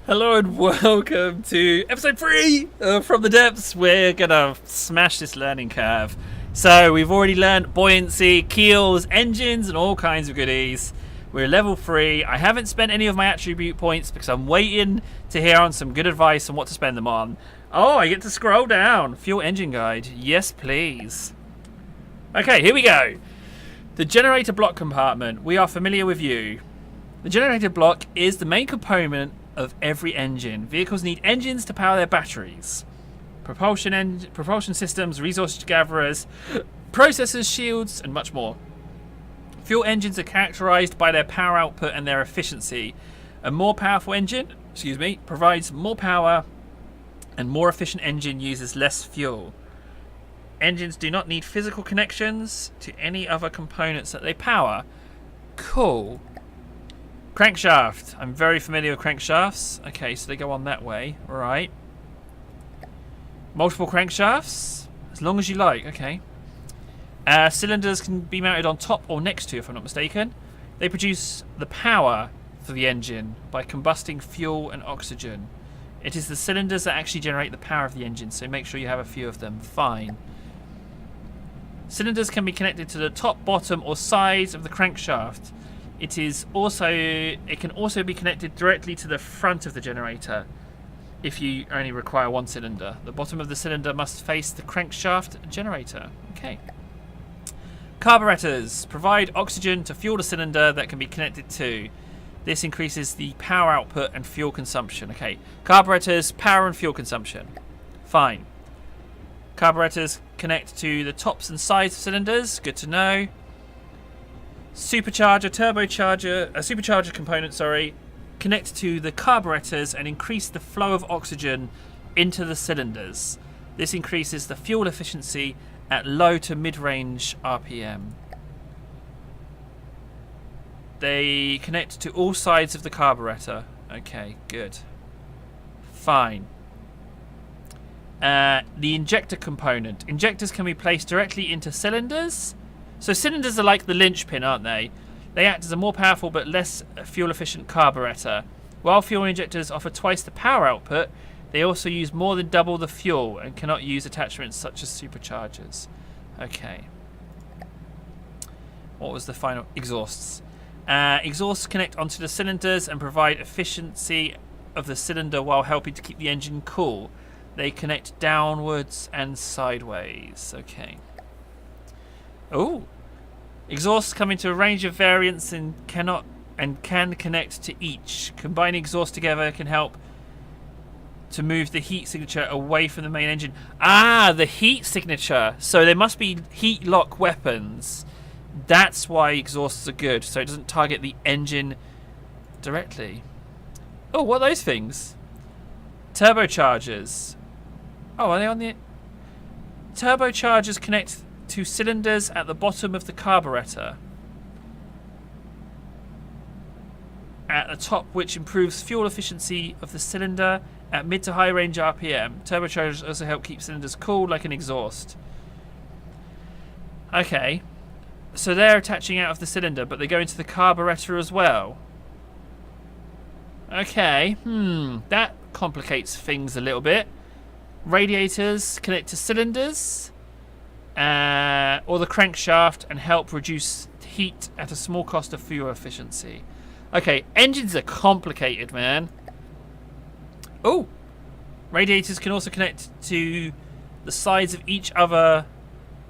Hello and welcome to episode 3 From the Depths. We're gonna smash this learning curve. So we've already learned buoyancy, keels, engines and all kinds of goodies. We're level 3. I haven't spent any of my attribute points because I'm waiting to hear on some good advice on what to spend them on. Oh, I get to scroll down. Fuel engine guide. Yes, please. Okay, here we go. The generator block compartment. We are familiar with you. The generator block is the main component of every engine. Vehicles need engines to power their batteries. Propulsion systems, resource gatherers, processors, shields, and much more. Fuel engines are characterized by their power output and their efficiency. A more powerful engine, provides more power, and more efficient engine uses less fuel. Engines do not need physical connections to any other components that they power. Cool. Crankshaft. I'm very familiar with crankshafts. Okay, so they go on that way. Right. Multiple crankshafts. As long as you like. Okay. Cylinders can be mounted on top or next to, if I'm not mistaken. They produce the power for the engine by combusting fuel and oxygen. It is the cylinders that actually generate the power of the engine, so make sure you have a few of them. Fine. Cylinders can be connected to the top, bottom, or sides of the crankshaft. It can also be connected directly to the front of the generator if you only require one cylinder. The bottom of the cylinder must face the crankshaft generator. Okay. Carburetors provide oxygen to fuel the cylinder that can be connected to. This increases the power output and fuel consumption. Okay. Carburetors, power and fuel consumption. Fine. Carburetors connect to the tops and sides of cylinders. Good to know. Supercharger component, connect to the carburetors and increase the flow of oxygen into the cylinders. This increases the fuel efficiency at low to mid-range RPM. They connect to all sides of the carburetor. Okay, good. Fine. The injector component. Injectors can be placed directly into cylinders. So cylinders are like the linchpin, aren't they? They act as a more powerful but less fuel-efficient carburetor. While fuel injectors offer twice the power output, they also use more than double the fuel and cannot use attachments such as superchargers. Okay. What was the final? Exhausts. Exhausts connect onto the cylinders and provide efficiency of the cylinder while helping to keep the engine cool. They connect downwards and sideways. Okay. Oh, exhausts come into a range of variants and can connect to each. Combining exhausts together can help to move the heat signature away from the main engine. Ah, the heat signature. So there must be heat lock weapons. That's why exhausts are good. So it doesn't target the engine directly. Oh, what are those things? Turbochargers. Oh, are they on the... Turbochargers connect to cylinders at the bottom of the carburetor at the top, which improves fuel efficiency of the cylinder at mid to high range RPM. Turbochargers also help keep cylinders cool like an exhaust. Okay, so they're attaching out of the cylinder, but they go into the carburetor as well. Okay, that complicates things a little bit. Radiators connect to cylinders or the crankshaft and help reduce heat at a small cost of fuel efficiency. Okay, engines are complicated, man. Oh, radiators can also connect to the sides of each other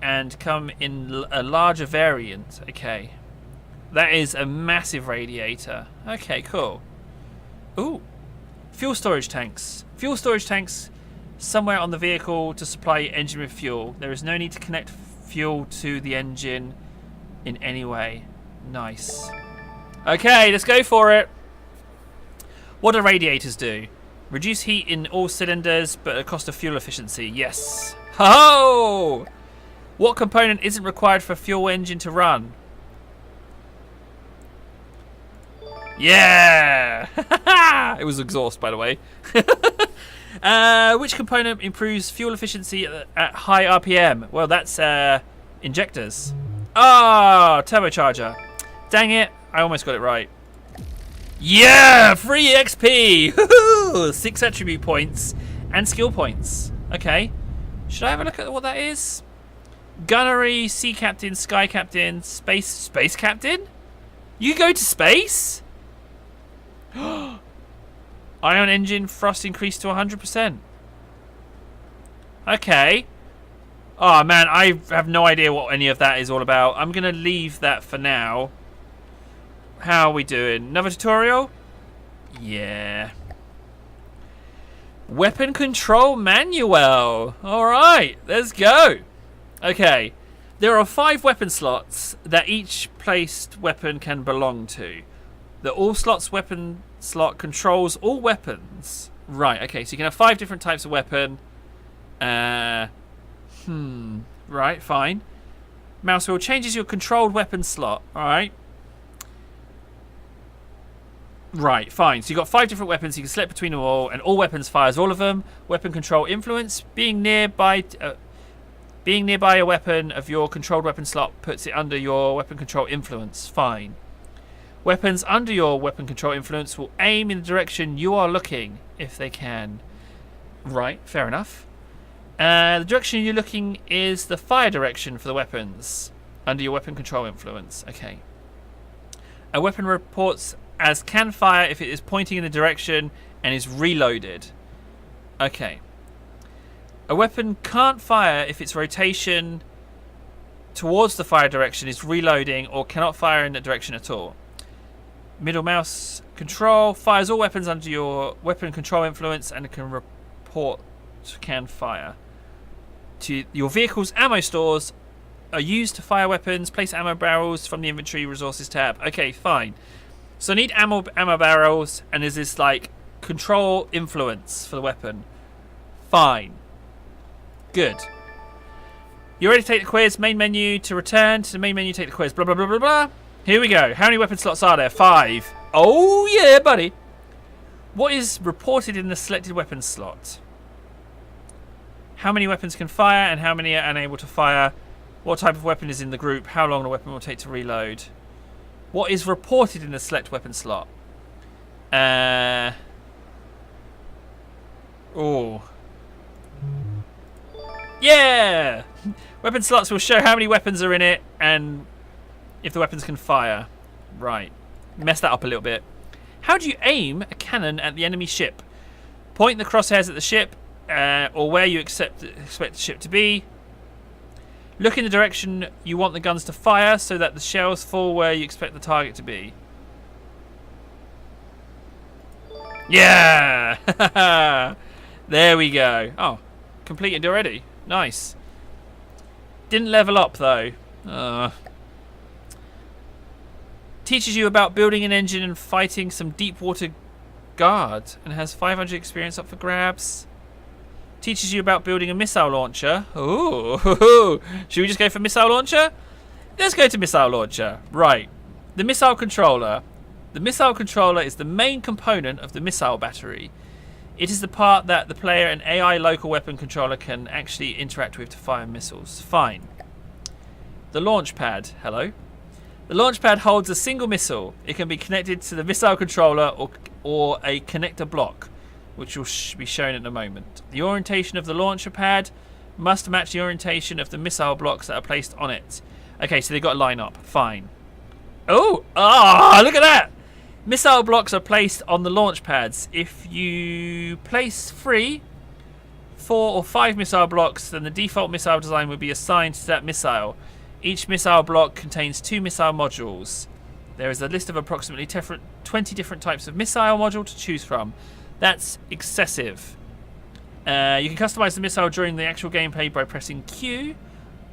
and come in a larger variant. Okay, that is a massive radiator. Okay, cool. Ooh, fuel storage tanks. Fuel storage tanks somewhere on the vehicle to supply your engine with fuel. There is no need to connect fuel to the engine in any way. Nice. Okay, let's go for it. What do radiators do? Reduce heat in all cylinders, but at a cost of fuel efficiency. Yes. Ho-ho! What component isn't required for a fuel engine to run? Yeah! It was exhaust, by the way. Which component improves fuel efficiency at high RPM? Well, that's injectors. Ah, turbocharger. Dang it, I almost got it right. Yeah, free XP. Woohoo! 6 attribute points and skill points. Okay. Should I have a look at what that is? Gunnery, Sea Captain, Sky Captain, Space Captain? You go to space? Ion engine thrust increased to 100%. Okay. Oh man, I have no idea what any of that is all about. I'm going to leave that for now. How are we doing? Another tutorial? Yeah. Weapon control manual. Alright, let's go. Okay. There are 5 weapon slots that each placed weapon can belong to. The all slots weapon slot controls all weapons. Right, okay, so you can have 5 different types of weapon. Right, fine. Mouse wheel changes your controlled weapon slot. Alright. Right, fine. So you've got 5 different weapons. You can select between them all, and all weapons fires all of them. Weapon control influence. Being nearby a weapon of your controlled weapon slot puts it under your weapon control influence. Fine. Weapons under your weapon control influence will aim in the direction you are looking, if they can. Right, fair enough. The direction you're looking is the fire direction for the weapons under your weapon control influence. Okay. A weapon reports as can fire if it is pointing in the direction and is reloaded. Okay. A weapon can't fire if its rotation towards the fire direction is reloading or cannot fire in that direction at all. Middle mouse control fires all weapons under your weapon control influence and can report can fire. To your vehicle's ammo stores are used to fire weapons. Place ammo barrels from the inventory resources tab. Okay, fine. So I need ammo barrels, and there's this like control influence for the weapon. Fine. Good. You ready to take the quiz? Main menu to return to the main menu. Take the quiz. Blah blah blah blah blah. Here we go. How many weapon slots are there? 5. Oh yeah, buddy. What is reported in the selected weapon slot? How many weapons can fire and how many are unable to fire? What type of weapon is in the group? How long the weapon will take to reload? What is reported in the select weapon slot? Oh. Yeah! Weapon slots will show how many weapons are in it and if the weapons can fire. Right. Messed that up a little bit. How do you aim a cannon at the enemy ship? Point the crosshairs at the ship or where you expect the ship to be. Look in the direction you want the guns to fire so that the shells fall where you expect the target to be. Yeah! There we go. Oh, completed already. Nice. Didn't level up though. Teaches you about building an engine and fighting some deep water guard and has 500 experience up for grabs. Teaches you about building a missile launcher. Ooh. Should we just go for missile launcher? Let's go to missile launcher. Right. The missile controller. The missile controller is the main component of the missile battery. It is the part that the player and AI local weapon controller can actually interact with to fire missiles. Fine. The launch pad. Hello. The launch pad holds a single missile. It can be connected to the missile controller or a connector block, which will be shown in a moment. The orientation of the launcher pad must match the orientation of the missile blocks that are placed on it. Okay, so they've got to line up. Fine. Oh! Ah! Look at that! Missile blocks are placed on the launch pads. If you place 3, 4 or 5 missile blocks, then the default missile design will be assigned to that missile. Each missile block contains 2 missile modules. There is a list of approximately 20 different types of missile module to choose from. That's excessive. You can customize the missile during the actual gameplay by pressing Q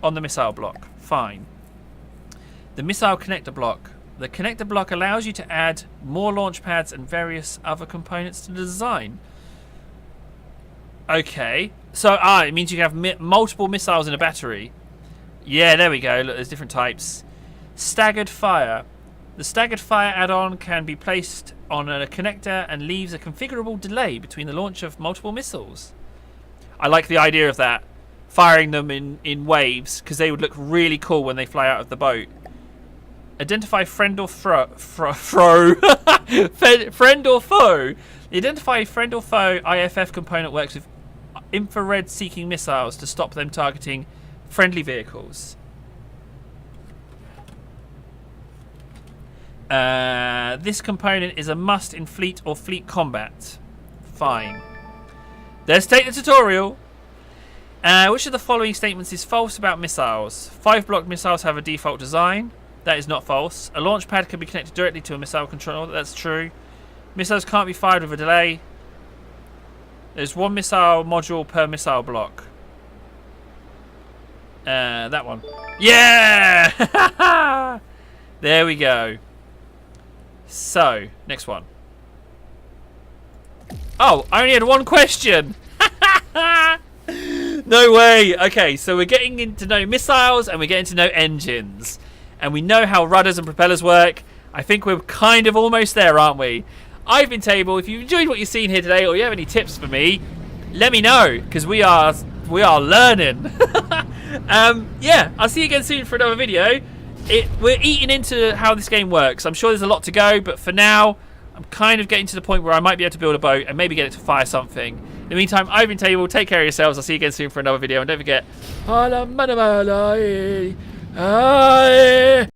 on the missile block. Fine. The missile connector block. The connector block allows you to add more launch pads and various other components to the design. Okay. So, it means you can have multiple missiles in a battery. Yeah, there we go. Look, there's different types. Staggered fire. The staggered fire add-on can be placed on a connector and leaves a configurable delay between the launch of multiple missiles. I like the idea of that. Firing them in waves, because they would look really cool when they fly out of the boat. Identify friend or friend or foe. The identify friend or foe IFF component works with infrared seeking missiles to stop them targeting friendly vehicles. This component is a must in fleet or fleet combat. Fine. Let's take the tutorial. Which of the following statements is false about missiles? 5-block missiles have a default design. That is not false. A launch pad can be connected directly to a missile controller. That's true. Missiles can't be fired with a delay. There's one missile module per missile block. That one. Yeah! There we go. So, next one. Oh, I only had one question. No way. Okay, so we're getting to know missiles and we're getting to know engines. And we know how rudders and propellers work. I think we're kind of almost there, aren't we? I've been Table. If you enjoyed what you've seen here today or you have any tips for me, let me know, because we are learning. Yeah, I'll see you again soon for another video. We're eating into how this game works. I'm sure there's a lot to go, but for now, I'm kind of getting to the point where I might be able to build a boat and maybe get it to fire something. In the meantime, I've been Table. Take care of yourselves. I'll see you again soon for another video. And don't forget...